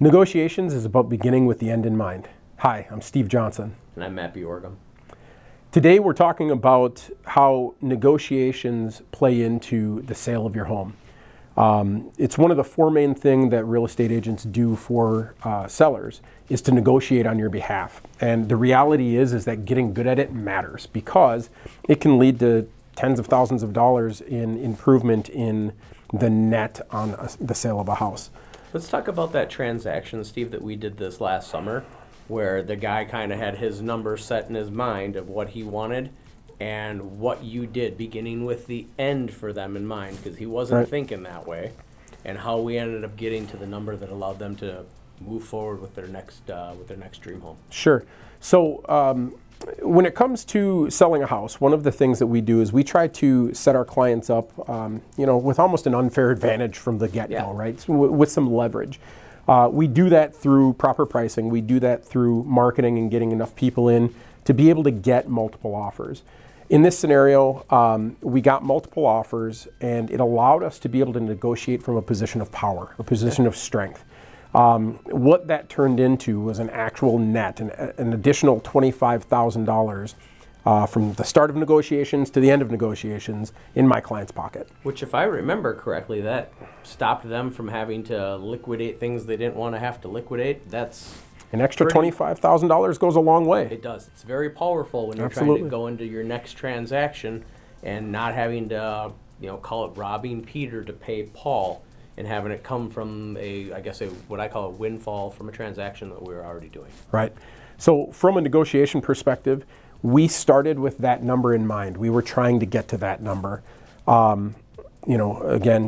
Negotiations is about beginning with the end in mind. Hi, I'm Steve Johnson. And I'm Bjorgum. Today we're talking about how negotiations play into the sale of your home. It's one of the four main things that real estate agents do for sellers is to negotiate on your behalf. And the reality is that getting good at it matters because it can lead to tens of thousands of dollars in improvement in the net on the sale of a house. Let's talk about that transaction, Steve, that we did this last summer, where the guy kind of had his number set in his mind of what he wanted and what you did, beginning with the end for them in mind, because he wasn't thinking that way, and how we ended up getting to the number that allowed them to move forward with their next dream home. Sure. So when it comes to selling a house, one of the things that we do is we try to set our clients up, with almost an unfair advantage from the get-go, right? So with some leverage. We do that through proper pricing. We do that through marketing and getting enough people in to be able to get multiple offers. In this scenario, we got multiple offers, and it allowed us to be able to negotiate from a position of power, a position of strength. What that turned into was an actual net, an additional $25,000 from the start of negotiations to the end of negotiations in my client's pocket. Which, if I remember correctly, that stopped them from having to liquidate things they didn't want to have to liquidate. That's an extra $25,000 goes a long way. It does. It's very powerful when you're trying to go into your next transaction and not having to, call it robbing Peter to pay Paul, and having it come from what I call a windfall from a transaction that we were already doing. Right. So from a negotiation perspective, we started with that number in mind. We were trying to get to that number. Again,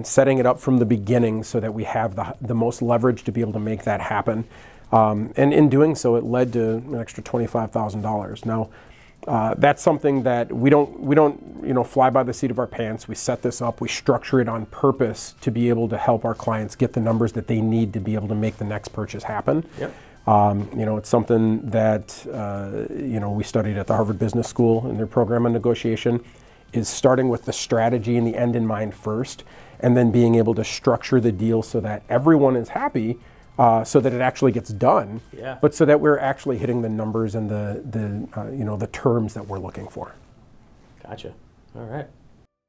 setting it up from the beginning so that we have the most leverage to be able to make that happen. And in doing so, it led to an extra $25,000. Now, that's something that we don't fly by the seat of our pants. We set this up, we structure it on purpose to be able to help our clients get the numbers that they need to be able to make the next purchase happen. Yep. It's something that we studied at the Harvard Business School in their program on negotiation, is starting with the strategy and the end in mind first, and then being able to structure the deal so that everyone is happy. So that it actually gets done, but so that we're actually hitting the numbers and the terms that we're looking for. Gotcha. All right.